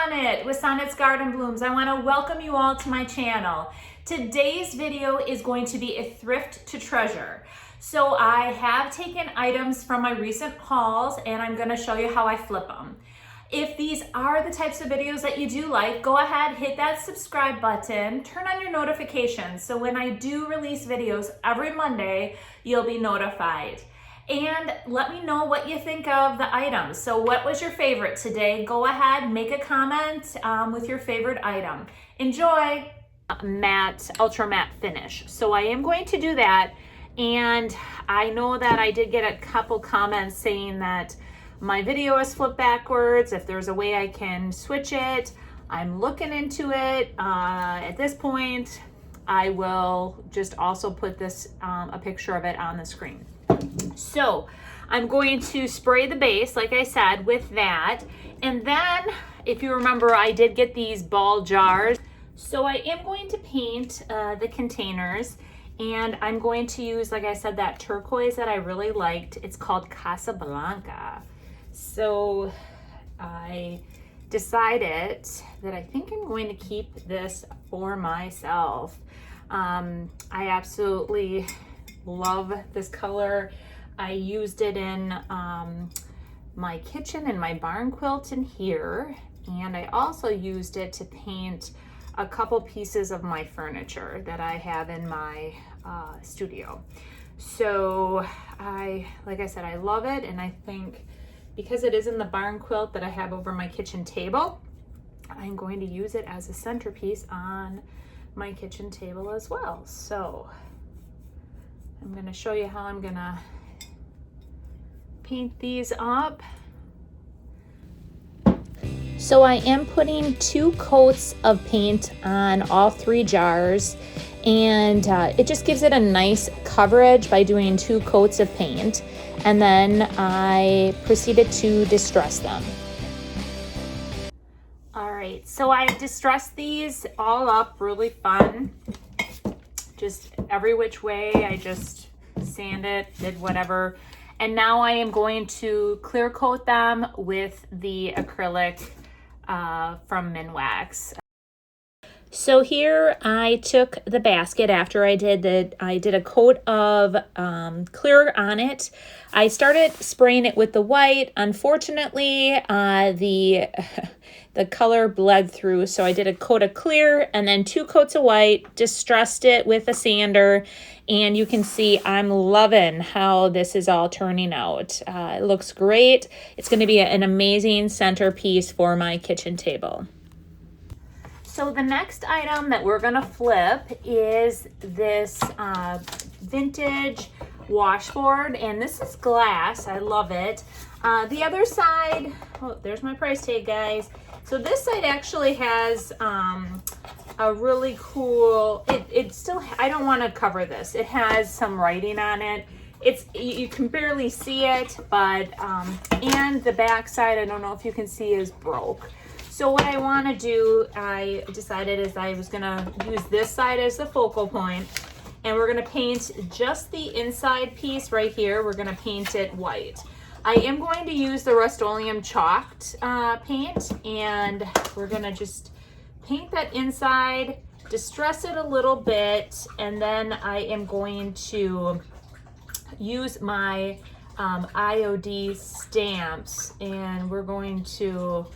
Sonnet with Sonnet's Garden Blooms. I want to welcome you all to my channel. Today's video is going to be a thrift to treasure. So I have taken items from my recent hauls and I'm going to show you how I flip them. If these are the types of videos that you do like, go ahead, hit that subscribe button, turn on your notifications so when I do release videos every Monday, you'll be notified. And let me know what you think of the items. So what was your favorite today? Go ahead, make a comment with your favorite item. Enjoy! Matte, ultra matte finish. So I am going to do that. And I know that I did get a couple comments saying that my video is flipped backwards. If there's a way I can switch it, I'm looking into it. At this point, I will just also put this, a picture of it on the screen. So I'm going to spray the base, like I said, with that. And then, if you remember, I did get these ball jars. So I am going to paint the containers. And I'm going to use, like I said, that turquoise that I really liked. It's called Casablanca. So I decided that I think I'm going to keep this for myself. I absolutely love this color. I used it in my kitchen and my barn quilt in here. And I also used it to paint a couple pieces of my furniture that I have in my studio. So like I said, I love it. And I think because it is in the barn quilt that I have over my kitchen table, I'm going to use it as a centerpiece on my kitchen table as well. So I'm going to show you how I'm going to paint these up. So I am putting 2 coats of paint on all 3 jars, and it just gives it a nice coverage by doing 2 coats of paint. And then I proceeded to distress them. All right, so I distressed these all up really fun. Just every which way, I just sanded, did whatever. And now I am going to clear coat them with the acrylic from Minwax. So here I took the basket after I did a coat of clear on it. I started spraying it with the white. Unfortunately, the color bled through, so I did a coat of clear and then 2 coats of white, distressed it with a sander, and you can see I'm loving how this is all turning out. It looks great. It's going to be an amazing centerpiece for my kitchen table. So the next item that we're going to flip is this vintage washboard, and this is glass. I love it. The other side, oh, there's my price tag, guys. So this side actually has a really cool, it still, I don't want to cover this. It has some writing on it. You can barely see it, but, and the back side, I don't know if you can see, is broke. So what I want to do, I decided is I was going to use this side as the focal point, and we're going to paint just the inside piece right here. We're going to paint it white. I am going to use the Rust-Oleum chalked paint, and we're going to just paint that inside, distress it a little bit, and then I am going to use my IOD stamps, and we're going to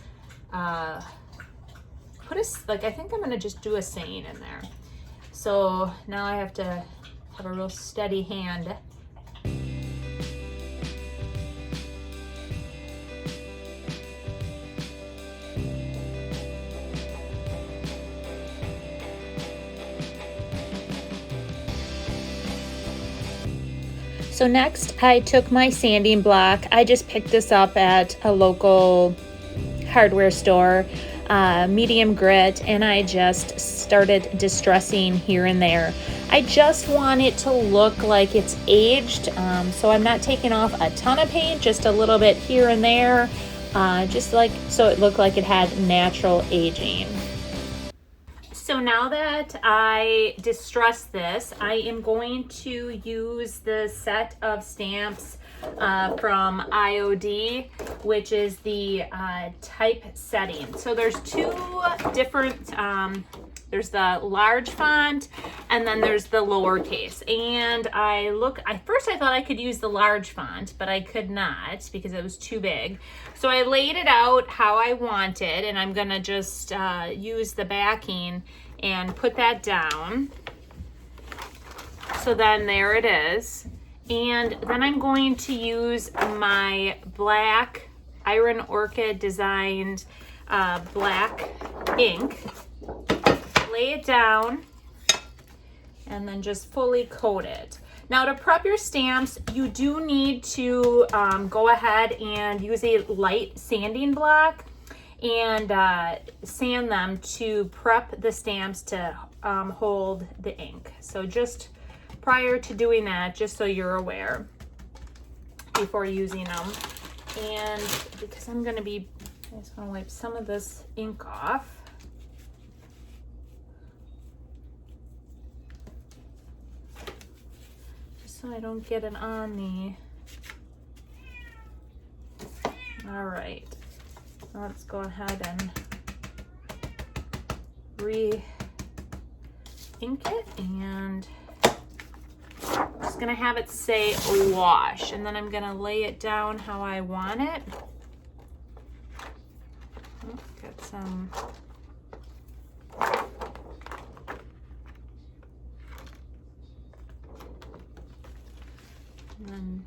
put I think I'm going to just do a saying in there. So now I have to have a real steady hand. So next I took my sanding block. I just picked this up at a local hardware store, medium grit, and I just started distressing here and there. I just want it to look like it's aged, so I'm not taking off a ton of paint, just a little bit here and there, just like so it looked like it had natural aging. So now that I distressed this, I am going to use the set of stamps from IOD, which is the typesetting. So there's two different, there's the large font and then there's the lowercase. And at first I thought I could use the large font, but I could not because it was too big. So I laid it out how I wanted, and I'm gonna just use the backing and put that down. So then there it is. And then I'm going to use my black Iron Orchid designed black ink, lay it down, and then just fully coat it. Now to prep your stamps, you do need to go ahead and use a light sanding block and sand them to prep the stamps to hold the ink. So just prior to doing that, just so you're aware before using them. And because I just want to wipe some of this ink off. Just so I don't get it on the, all right. Let's go ahead and re-ink it, and I'm just gonna have it say wash, and then I'm gonna lay it down how I want it. Oh, got some. And then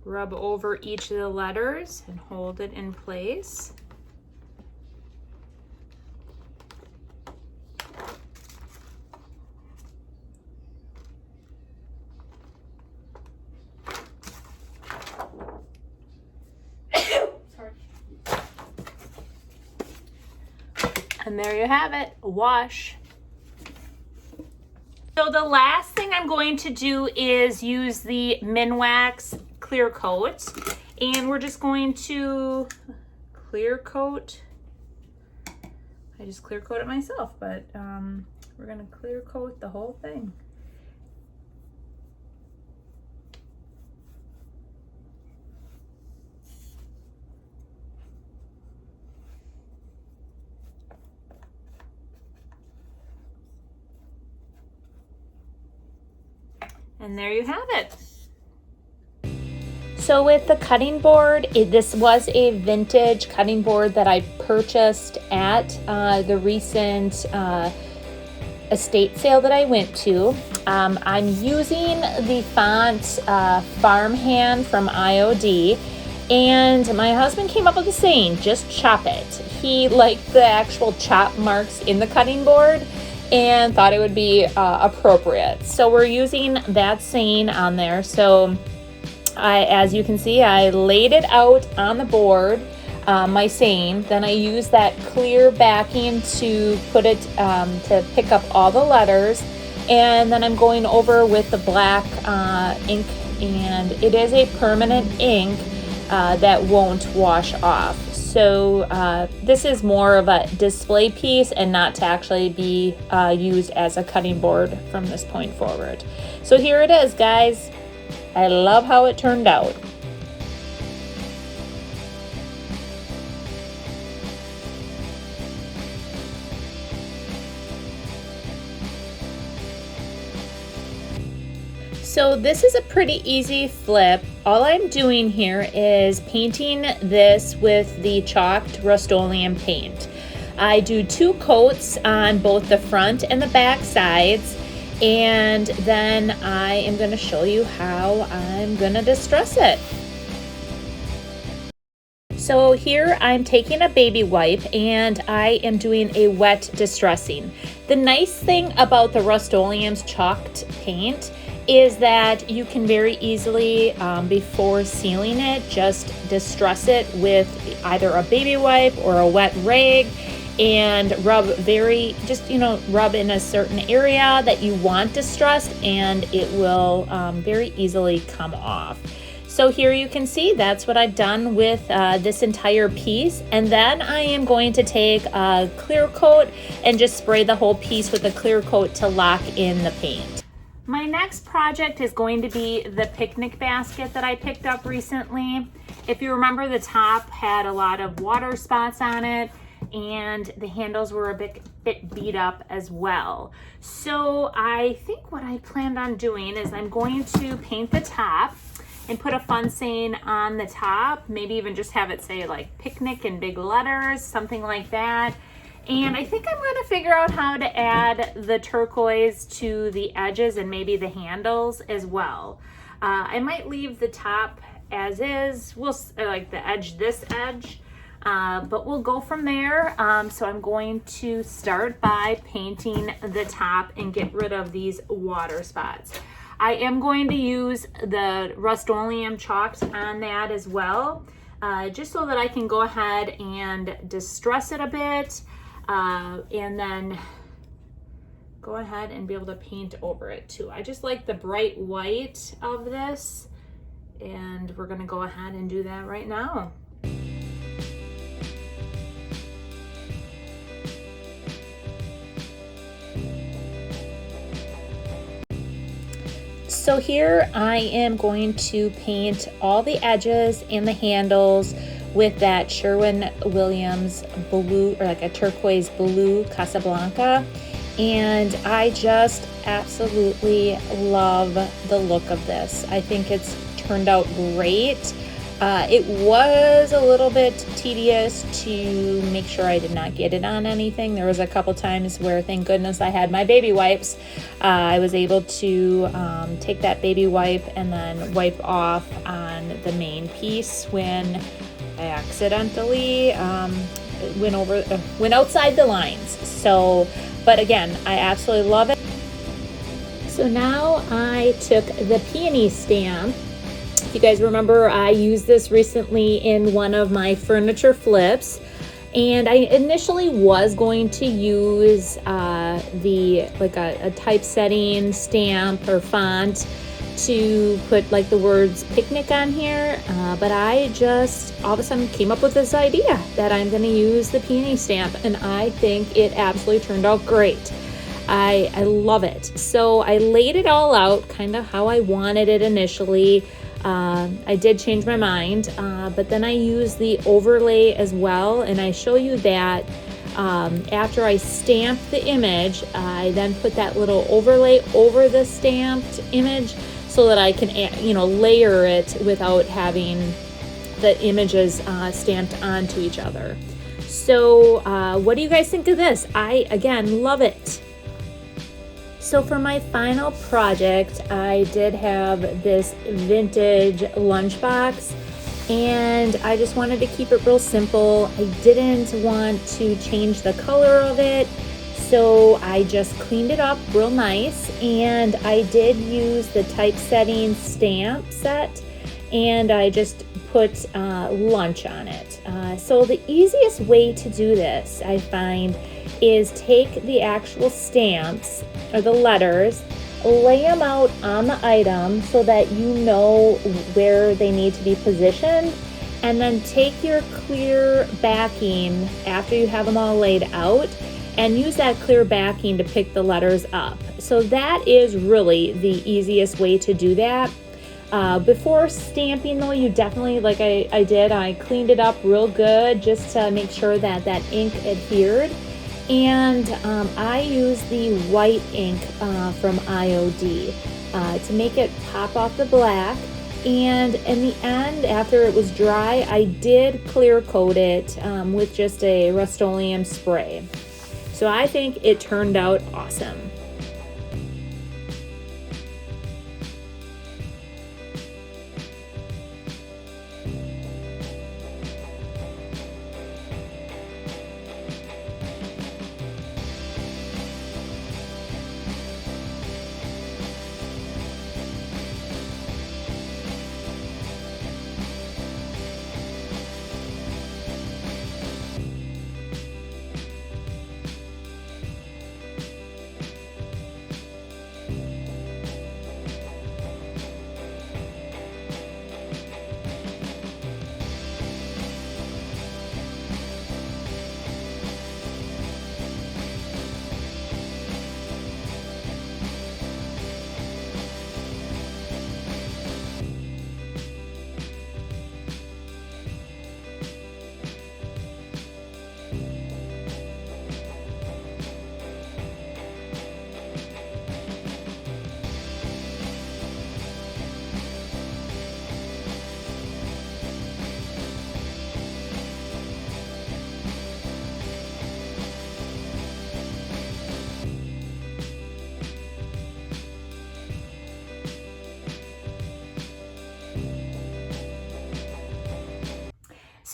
rub over each of the letters and hold it in place. And there you have it, wash. So the last thing I'm going to do is use the Minwax clear coat, and we're just going to clear coat. I just clear coat it myself, but we're gonna clear coat the whole thing. And there you have it. So with the cutting board, this was a vintage cutting board that I purchased at the recent estate sale that I went to. I'm using the font Farmhouse from IOD, and my husband came up with a saying, just chop it. He liked the actual chop marks in the cutting board and thought it would be appropriate. So we're using that saying on there. So as you can see, I laid it out on the board, my saying. Then I used that clear backing to put it, to pick up all the letters. And then I'm going over with the black ink, and it is a permanent ink that won't wash off. So this is more of a display piece and not to actually be used as a cutting board from this point forward. So here it is, guys. I love how it turned out. So this is a pretty easy flip. All I'm doing here is painting this with the chalked Rust-Oleum paint. I do 2 coats on both the front and the back sides, and then I am going to show you how I'm going to distress it. So here I'm taking a baby wipe and I am doing a wet distressing. The nice thing about the Rust-Oleum's chalked paint is that you can very easily, before sealing it, just distress it with either a baby wipe or a wet rag and rub rub in a certain area that you want distressed, and it will very easily come off. So here you can see that's what I've done with this entire piece. And then I am going to take a clear coat and just spray the whole piece with a clear coat to lock in the paint. My next project is going to be the picnic basket that I picked up recently. If you remember, the top had a lot of water spots on it and the handles were a bit beat up as well. So I think what I planned on doing is I'm going to paint the top and put a fun saying on the top, maybe even just have it say like picnic in big letters, something like that. And I think I'm going to figure out how to add the turquoise to the edges and maybe the handles as well. I might leave the top as is, like the edge, this edge, but we'll go from there. So I'm going to start by painting the top and get rid of these water spots. I am going to use the Rust-Oleum chalks on that as well, just so that I can go ahead and distress it a bit. And then go ahead and be able to paint over it too. I just like the bright white of this, and we're gonna go ahead and do that right now. So here I am going to paint all the edges and the handles with that Sherwin-Williams blue, or like a turquoise blue Casablanca. And I just absolutely love the look of this. I think it's turned out great. It was a little bit tedious to make sure I did not get it on anything. There was a couple times where, thank goodness I had my baby wipes. I was able to take that baby wipe and then wipe off on the main piece when I accidentally went outside the lines. So, but again, I absolutely love it. So now I took the peony stamp. If you guys remember, I used this recently in one of my furniture flips, and I initially was going to use a typesetting stamp or font to put like the words picnic on here, but I just all of a sudden came up with this idea that I'm going to use the peony stamp, and I think it absolutely turned out great. I love it. So I laid it all out kind of how I wanted it initially. I did change my mind, but then I used the overlay as well, and I show you that after I stamped the image, I then put that little overlay over the stamped image so that I can, layer it without having the images stamped onto each other. So what do you guys think of this? I, again, love it. So for my final project, I did have this vintage lunchbox, and I just wanted to keep it real simple. I didn't want to change the color of it, so I just cleaned it up real nice, and I did use the typesetting stamp set, and I just put lunch on it. So the easiest way to do this, I find, is take the actual stamps or the letters, lay them out on the item so that you know where they need to be positioned, and then take your clear backing after you have them all laid out and use that clear backing to pick the letters up. So that is really the easiest way to do that. Before stamping though, you definitely, like I did, I cleaned it up real good just to make sure that that ink adhered. And I use the white ink from IOD to make it pop off the black. And in the end, after it was dry, I did clear coat it with just a Rust-Oleum spray. So I think it turned out awesome.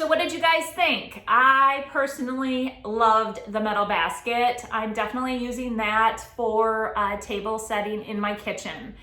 So what did you guys think? I personally loved the metal basket. I'm definitely using that for table setting in my kitchen.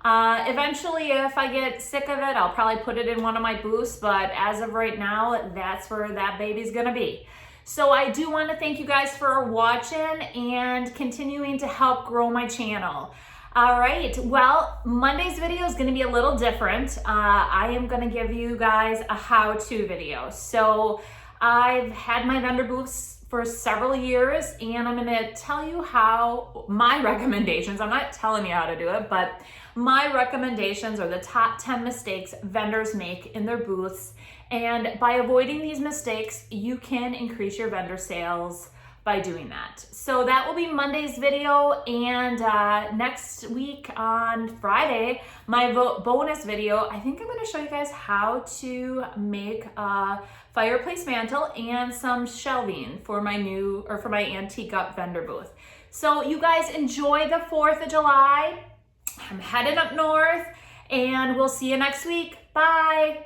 Eventually, if I get sick of it, I'll probably put it in one of my booths, but as of right now, that's where that baby's gonna be. So I do want to thank you guys for watching and continuing to help grow my channel. All right, well, Monday's video is going to be a little different. I am going to give you guys a how-to video. So I've had my vendor booths for several years, and I'm going to tell you how my recommendations, I'm not telling you how to do it, but my recommendations are the top 10 mistakes vendors make in their booths. And by avoiding these mistakes, you can increase your vendor sales by doing that. So that will be Monday's video, and next week on Friday, my bonus video, I think I'm going to show you guys how to make a fireplace mantle and some shelving for my antique up vendor booth. So you guys enjoy the 4th of July. I'm heading up north, and we'll see you next week. Bye.